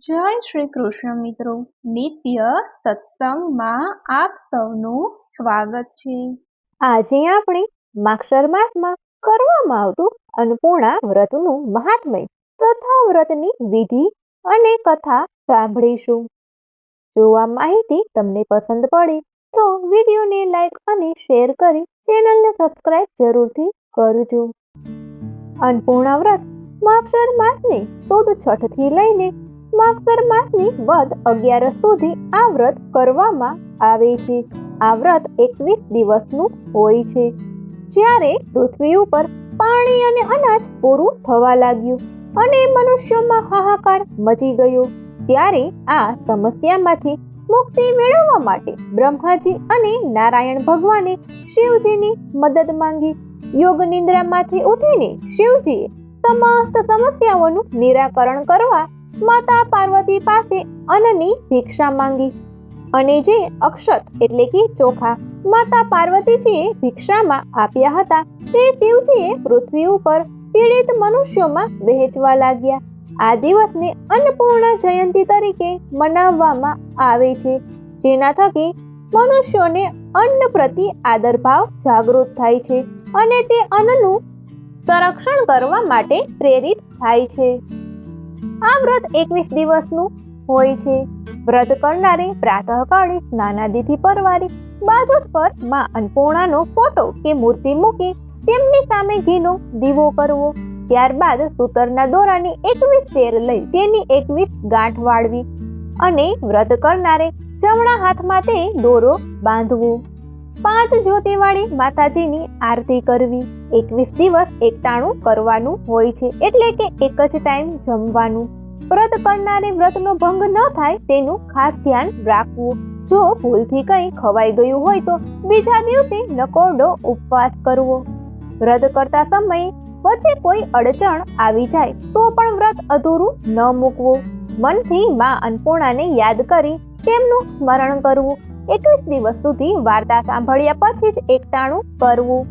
જય શ્રી કૃષ્ણ મિત્રો, નિત્ય સત્સંગમાં આપ સૌનું સ્વાગત છે। આજે આપણે માગશર માસમાં કરવામાં આવતું અન્નપૂર્ણા વ્રતનું મહાત્મ્ય તથા વ્રતની વિધિ અને કથા સાંભળીશું। જો આ માહિતી તમને પસંદ પડે તો વિડીયોને લાઈક અને શેર કરી ચેનલને સબસ્ક્રાઇબ જરૂરથી કરજો। અન્નપૂર્ણા વ્રત માગશર માસની સુદ છઠથી લઈને માગશર માસની વદ 11 સુધી આ વ્રત કરવામાં આવે છે। આ વ્રત 21 દિવસનું હોય છે। જ્યારે પૃથ્વી ઉપર પાણી અને અનાજ પૂરું થવા લાગ્યું અને મનુષ્યોમાં હાહાકાર મચી ગયો, ત્યારે આ સમસ્યામાંથી મુક્તિ મેળવવા માટે બ્રહ્માજી અને નારાયણ ભગવાને શિવજીની મદદ માંગી। યોગ નિંદ્રામાંથી ઉઠીને શિવજીએ સમસ્ત સમસ્યાઓનું નિરાકરણ કરવા માતા પાર્વતી પાસે અન્નની ભિક્ષા માંગી અને જે અક્ષત એટલે કે ચોખા માતા પાર્વતીજીએ ભિક્ષામાં આપ્યા હતા તે શિવજીએ પૃથ્વી ઉપર પીડિત મનુષ્યોમાં વહેંચવા લાગ્યા। આ દિવસને અન્નપૂર્ણા જયંતી તરીકે મનાવવામાં આવે છે, જેના થકી મનુષ્યોને અન્ન પ્રતિ આદરભાવ જાગૃત થાય છે અને તે અન્નનું સંરક્ષણ કરવા માટે પ્રેરિત થાય છે। આ વ્રત 21 દિવસનું હોય છે। વ્રત કરનારે પ્રાતઃકાળે સ્નાનાદિથી પરવારી બાજોઠ પર માં અન્નપૂર્ણાનો ફોટો કે મૂર્તિ મૂકી તેમની સામે ઘીનો દીવો કરવો। ત્યારબાદ સૂતરના દોરાની 21 તેર લઈ તેની 21 ગાંઠ વાળવી અને વ્રત કરનારે જમણા હાથમાં તે દોરો બાંધવો। 5 જ્યોતિવાળી માતાજીની આરતી કરવી। 21 દિવસ એકટાણું કરવાનું હોય છે, એટલે કે એક જ ટાઈમ જમવાનું। વ્રત કરનારે વ્રતનો ભંગ ન થાય તેનું ખાસ ધ્યાન રાખવું। જો ભૂલથી કંઈ ખવાઈ ગયું હોય તો બીજા દિવસે નકોરડો ઉપવાસ કરવો। વ્રત કરતા સમયે વચ્ચે કોઈ અડચણ આવી જાય તો પણ વ્રત અધૂરું ન મૂકવું। મનથી માં અન્નપૂર્ણાને યાદ કરી તેમનું સ્મરણ કરવું। 21 દિવસ સુધી વાર્તા સાંભળ્યા પછી જ એકટાણું કરવું।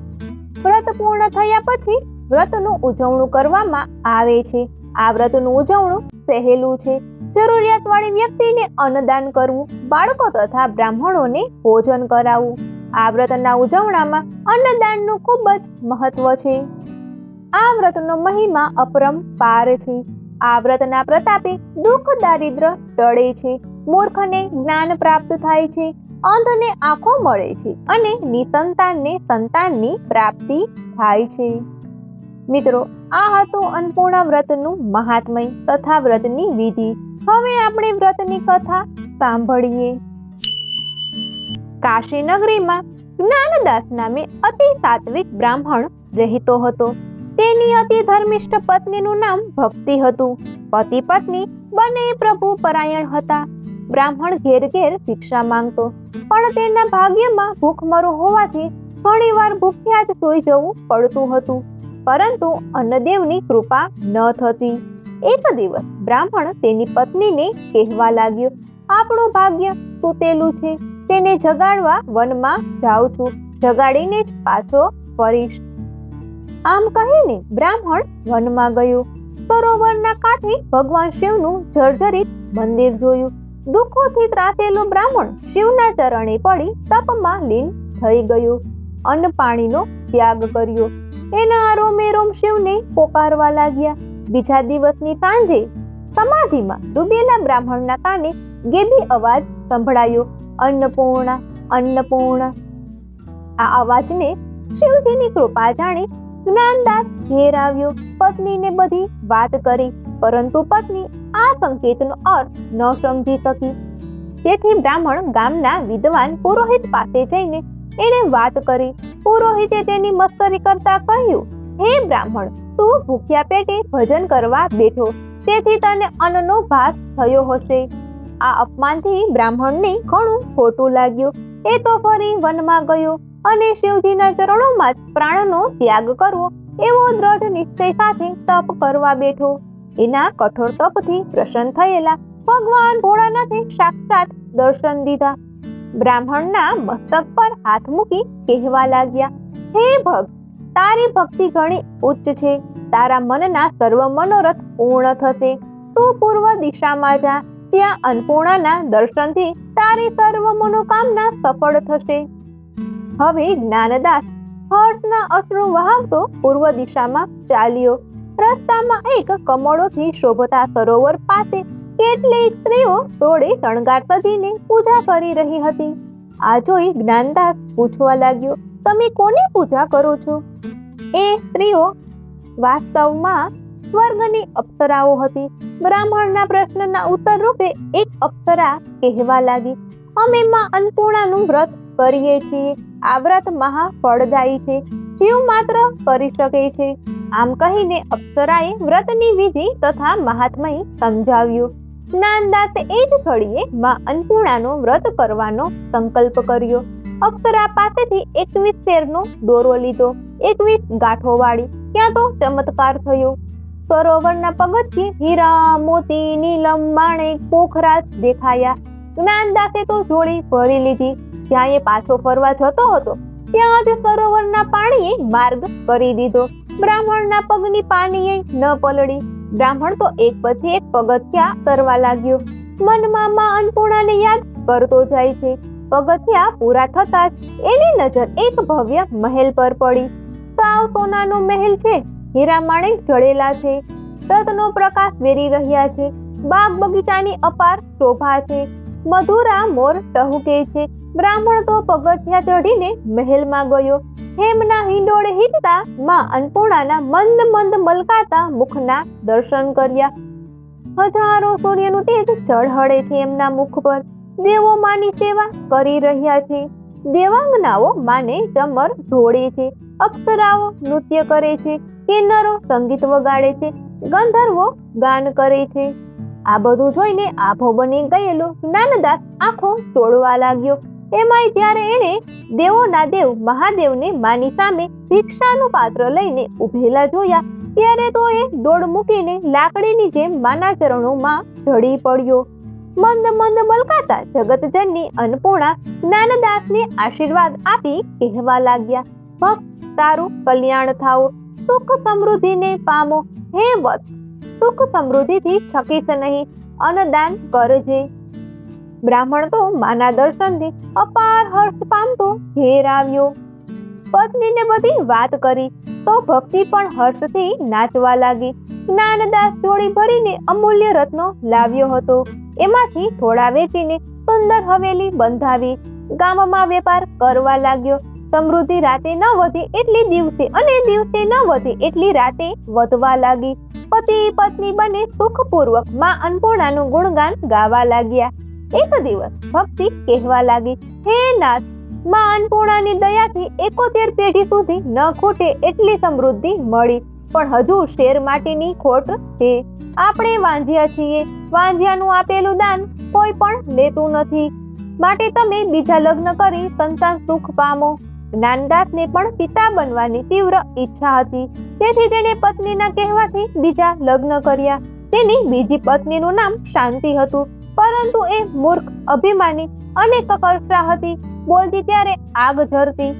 વ્રત પૂર્ણ થયા પછી વ્રતનું ઉજવણું કરવામાં આવે છે। આ વ્રતનું ઉજવણું સહેલું છે। જરૂરિયાતવાળી વ્યક્તિને અન્નદાન કરવું, બાળકો તથા બ્રાહ્મણોને ભોજન કરાવવું। આ વ્રતના ઉજવણામાં અન્નદાનનું ખૂબ જ મહત્વ છે। આ વ્રતનો મહિમા અપરંપાર છે। આ વ્રતના પ્રતાપે દુઃખ દારિદ્ર્ય ટળે છે, મૂર્ખને જ્ઞાન પ્રાપ્ત થાય છે, અંધને આંખો મળે છે અને નિસંતાનને સંતાનની પ્રાપ્તિ થાય છે। મિત્રો, આ હતું અન્નપૂર્ણા વ્રતનું મહાત્મ્ય તથા વ્રતની વિધિ। હવે આપણે વ્રતની કથા સાંભળીએ। કાશી નગરીમાં જ્ઞાનદાસ નામે અતિ સાત્વિક બ્રાહ્મણ રહેતો હતો। તેની અતિ ધર્મિષ્ઠ પત્નીનું નામ ભક્તિ હતું। પતિ પત્ની બંને પ્રભુ પરાયણ હતા। બ્રાહ્મણ ઘેર ઘેર ભિક્ષા માંગતો, પણ તેના ભાગ્યમાં ભૂખમરો હોવાથી ઘણીવાર ભૂખ્યા જ સૂઈ જવું પડતું હતું, પરંતુ અન્નદેવની કૃપા ન થતી। એક દિવસ બ્રાહ્મણ તેની પત્નીને કહેવા લાગ્યો, આપણું ભાગ્ય સૂતેલું છે, તેને જગાડવા વનમાં જાઉં છું, જગાડીને જ પાછો ફરીશ। આમ કહીને બ્રાહ્મણ વનમાં ગયો। સરોવરના કાંઠે ભગવાન શિવનું જર્જરિત મંદિર જોયું। દુઃખોથી ત્રાસેલો બ્રાહ્મણ શિવના ચરણે પડી તપમાં લીન થઈ ગયો। અન્ન પાણીનો ત્યાગ કર્યો। એના રોમે રોમ શિવને પોકારવા લાગ્યા। બીજા દિવસની સાંજે સમાધિમાં ડૂબેલા બ્રાહ્મણના કાને ગેબી અવાજ સંભળાયો, અન્નપૂર્ણા, અન્નપૂર્ણા। આ અવાજને શિવજીની કૃપા જાણી જ્ઞાનદાસ ઘેર આવ્યો। પત્નીને બધી વાત કરી, પરંતુ પત્ની આ સંકેતનો અર્થ ન સમજી શકી। તેથી બ્રાહ્મણ ગામના વિદ્વાન પુરોહિત પાસે જઈને એણે વાત કરી। પુરોહિતે તેની મસ્કરી કરતા કહ્યું, હે બ્રાહ્મણ, તું ભૂખ્યા પેટે ભજન કરવા બેઠો, તેથી તને અન્નનો ભાસ થયો હશે। આ અપમાનથી બ્રાહ્મણને ઘણું ખોટું લાગ્યું। એ તો ફરી વનમાં ગયો અને શિવજીના ચરણોમાં જ પ્રાણનો ત્યાગ કરવો એવો દ્રઢ નિશ્ચય સાથે તપ કરવા બેઠો। એના કઠોર તપથી પ્રસન્ન થયેલા ભગવાન ભોળાનાથે સાક્ષાત દર્શન દીધા। બ્રાહ્મણના મસ્તક પર હાથ મૂકી કહેવા લાગ્યા, હે ભક્ત, તારી ભક્તિ ઘણી ઉચ્ચ છે, તારા મનના સર્વ મનોરથ પૂર્ણ થશે, તું પૂર્વ દિશામાં જા, ત્યાં અન્નપૂર્ણાના દર્શનથી તારી સર્વ મનોકામના સફળ થશે. હવે જ્ઞાનદાસ હર્ષના અશ્રુ વહાવતો પૂર્વ દિશામાં ચાલ્યો. રસ્તામાં એક કમળોથી શોભતા સરોવર પાસે કેટલીક સ્ત્રીઓ સોળે શણગાર સજીને પૂજા કરી રહી હતી. આ જોઈ જ્ઞાનદાસ પૂછવા લાગ્યો, તમે કોની પૂજા કરો છો? એ સ્ત્રીઓ વાસ્તવમાં સ્વર્ગની અપ્સરાઓ હતી. બ્રાહ્મણના પ્રશ્નના ઉત્તર રૂપે એક અપ્સરા કહેવા લાગી, અમે માં અન્નપૂર્ણાનું વ્રત કરીએ છીએ. આ વ્રત મહા ફળદાયી છે, જીવ માત્ર કરી શકે છે. આમ કહીને અપ્સરાએ વ્રતની વિધિ તથા મહાત્મય સમજાવ્યું. જ્ઞાનદાસે એ જ ઘડીએ માં અન્નપૂર્ણાનો વ્રત કરવાનો સંકલ્પ કર્યો. અપ્સરા પાસેથી 21 શેરનો દોરો લીધો, 21 ગાંઠો વાળી. ત્યાં તો ચમત્કાર થયો. સરોવરના પગથિયે હીરા, મોતી, નીલમ, માણેક, પોખરાજ દેખાયા. જ્ઞાનદાસે તો જોડી ભરી લીધી. જ્યાં એ પાછો ફરવા જતો હતો ત્યાં જ સરોવરના પાણીએ માર્ગ કરી દીધો. બ્રાહ્મણના પગની પાનીએ ન પલળી. બ્રાહ્મણ તો એક પછી એક પગથિયા કરવા લાગ્યો. મનમાં માં અન્નપૂર્ણાને યાદ કરતો જાય છે. પગથિયા પૂરા થતા જ એની નજર એક ભવ્ય મહેલ પર પડી. સાવ સોનાનો મહેલ છે. હીરા માણેક જડેલા છે. રત્નો પ્રકાશ વેરી રહ્યા છે. બાગ બગીચાની અપાર શોભા છે. મધુરા મોર ટહુકે છે. બ્રાહ્મણ તો પગથિયા ચઢીને મહેલમાં ગયો. હેમના હિંડોળે હિંચતા માં અન્નપૂર્ણાના મંદ મંદ મલકાતા મુખના દર્શન કર્યા. હજારો સૂર્યનું તેજ ઝળહળે છે એમના મુખ પર. દેવો માની સેવા કરી રહ્યા છે. દેવાંગનાઓ માને ચમર ઢોળે છે. અપ્સરાઓ નૃત્ય કરે છે. કિન્નરો સંગીત વગાડે છે. ગંધર્વો ગાન કરે છે. આ બધું જોઈને આભો બની ગયેલો જ્ઞાનદાસ આંખો ચોળવા લાગ્યો. એમાંય જ્યારે એણે દેવોના દેવ મહાદેવને માની સામે ભિક્ષાનું પાત્ર લઈને ઉભેલા જોયા ત્યારે તો એ દોડ મૂકીને લાકડીની જેમ માના ચરણોમાં ઢળી પડ્યો. મંદ મંદ મલકાતા જગતજનની અન્નપૂર્ણા જ્ઞાનદાસને આશીર્વાદ આપી કહેવા લાગ્યા, ભક્ત તારું કલ્યાણ થાઓ, સુખ સમૃદ્ધિને પામો. હે વત્સ, સુખ સમૃદ્ધિથી છકીશ નહીં, અન્નદાન કરજે. બ્રાહ્મણ તો માના દર્શનથી અપાર હર્ષ પામતો ઘેર આવ્યો. પત્નીને બધી વાત કરી તો ભક્તિ પણ હર્ષથી નાચવા લાગી. જ્ઞાનદાસ જોડી ભરીને અમૂલ્ય રત્નો લાવ્યો હતો. એમાંથી થોડા વેચીને સુંદર હવેલી બંધાવી ગામમાં વેપાર કરવા લાગ્યો. સમૃદ્ધિ રાતે ન વધે એટલી દિવસે અને દિવસે ન વધે એટલી રાતે વધવા લાગી. પતિ પત્ની બંને સુખપૂર્વક માં અન્નપૂર્ણાનું ગુણગાન ગાવા લાગ્યા. એક દિવસ ભક્તિ કહેવા લાગી, હે નાથ, માં અન્નપૂર્ણાની દયાથી 71 પેઢી સુધી ન ખૂટે એટલી સમૃદ્ધિ મળી, પણ હજુ શેર માટીની ખોટ છે. આપણે વાંજ્યા છીએ. વાંજ્યાનું આપેલું દાન કોઈ પણ લેતું નથી. માટે તમે બીજા લગ્ન કરી સંતાન સુખ પામો. જ્ઞાનદાસને પણ પિતા બનવાની તીવ્ર ઈચ્છા હતી. તેથી તેણે પત્નીના કહેવાથી બીજા લગ્ન કર્યા. તેની બીજી પત્નીનું નામ શાંતિ હતું, પરંતુ એ મૂર્ખ, અભિમાની અને કકર્ષા હતી. બોલતી ત્યારે આગ ઝરતી.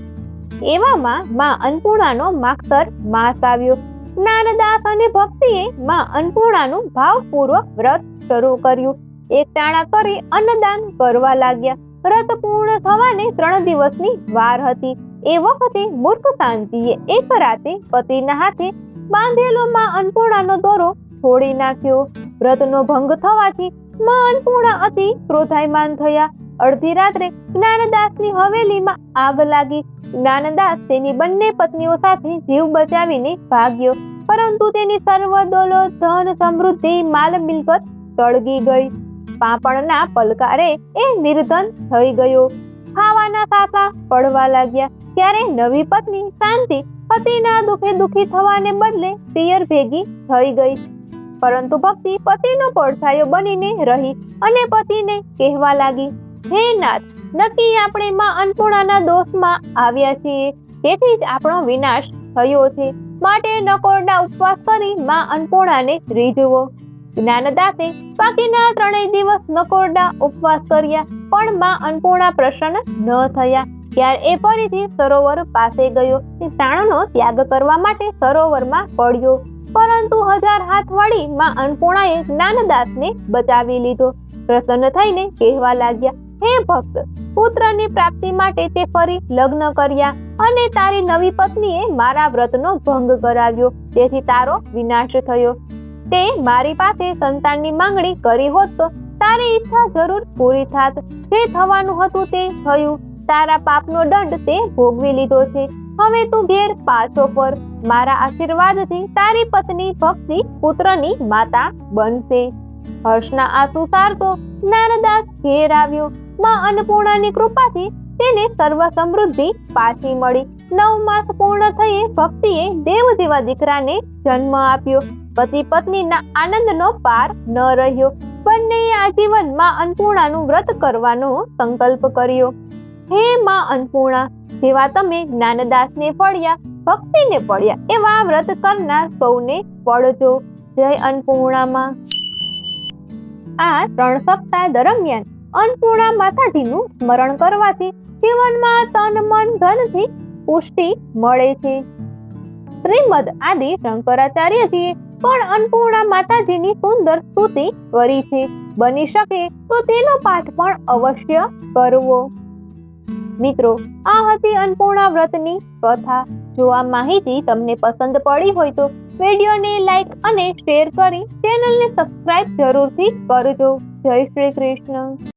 એવામાં માં અન્નપૂર્ણાનો માગસર માસ આવ્યો. જ્ઞાનદાસ અને ભક્તિએ માં અન્નપૂર્ણાનું ભાવપૂર્વક વ્રત શરૂ કર્યું. એક ટાણા કરી અન્નદાન કરવા લાગ્યા. વ્રત પૂર્ણ થવાને 3 દિવસની વાર હતી. એ વખતે મૂર્ખ શાંતિએ એક રાતે પતિના હાથે બાંધેલો માં અન્નપૂર્ણાનો દોરો છોડી નાખ્યો. વ્રતનો ભંગ થવાથી માં અન્નપૂર્ણા અતિ ક્રોધાયમાન થયા. અડધી રાત્રે જ્ઞાનદાસની હવેલીમાં આગ લાગી. જ્ઞાનદાસ તેની બંને પત્નીઓ સાથે જીવ બચાવીને ભાગ્યો, પરંતુ તેની સર્વ દોલત, ધન, સમૃદ્ધિ, માલ મિલકત સળગી ગઈ. પાપણના પલકારે એ નિર્ધન થઈ ગયો. ખાવાના સાસા પડવા લાગ્યા. ત્યારે નવી પત્ની શાંતિ પતિના દુઃખે દુઃખી થવાને બદલે પિયર ભેગી થઈ ગઈ. પરંતુ ભક્તિ પતિનો પડછાયો બનીને રહી અને પતિને કહેવા લાગી, હે નાથ, નક્કી આપણે માં અન્નપૂર્ણાના દોષમાં આવ્યા છીએ. તેથી જ આપણો વિનાશ થયો છે. માટે નકોરડા ઉપવાસ કરી માં અન્નપૂર્ણાને રીઝવો. જ્ઞાનદાસે બાકીના 3 દિવસ નકોરડા ઉપવાસ કર્યા, પણ માં અન્નપૂર્ણા પ્રસન્ન ન થયા. ત્યારે એ ફરીથી સરોવર પાસે ગયો. પ્રાણનો ત્યાગ કરવા માટે સરોવરમાં પડ્યો. પરંતુ 1000 હાથ વળી માં અન્નપૂર્ણાએ જ્ઞાનદાસને બચાવી લીધો. પ્રસન્ન થઈને કહેવા લાગ્યા, હે ભક્ત, પુત્રની પ્રાપ્તિ માટે તે ફરી લગ્ન કર્યા અને તારી નવી પત્નીએ મારા વ્રતનો ભંગ કરાવ્યો, તેથી તારો વિનાશ થયો. તે મારી પાસે સંતાનની માંગણી કરી હોત તો તારી ઈચ્છા જરૂર પૂરી થાત. જે થવાનું હતું તે થયું. તારા પાપનો દંડ તે ભોગવી લીધો છે. હવે તું ઘેર પાછો ફર. મારા આશીર્વાદથી તારી પત્ની ભક્તિ પુત્રની માતા બનશે. હર્ષના આંસુ સારતો જ્ઞાનદાસ ઘેર આવ્યો. માં અન્નપૂર્ણાની કૃપાથી તેને સર્વ સમૃદ્ધિ પાછી મળી. 9 માસ પૂર્ણ થયે ભક્તિએ દેવ જેવા દીકરાને જન્મ આપ્યો. પતિ પત્નીના આનંદનો પાર ન રહ્યો. બંનેએ આજીવન માં અન્નપૂર્ણાનું વ્રત કરવાનો સંકલ્પ કર્યો. હે માં અન્નપૂર્ણા, જેવા તમે જ્ઞાનદાસને ફળ્યા, ભક્તિને ફળ્યા, એવા વ્રત કરનાર સૌને ફળજો. જય અન્નપૂર્ણામાં. આ 3 સપ્તાહ દરમિયાન અન્નપૂર્ણા માતાજીનું સ્મરણ કરવાથી જીવનમાં તન મન ધનથી પુષ્ટિ મળે છે. શ્રીમદ આદિ શંકરાચાર્યજીએ પણ અન્નપૂર્ણા માતાજીની સુંદર સ્તુતિ કરી છે. બની શકે તો તેનો પાઠ પણ અવશ્ય કરવો. મિત્રો, આ હતી અન્નપૂર્ણા વ્રતની કથા. જો આ માહિતી તમને પસંદ પડી હોય તો વિડીયોને લાઈક અને શેર કરી ચેનલને સબસ્ક્રાઇબ જરૂરથી કરજો. જય શ્રી કૃષ્ણ.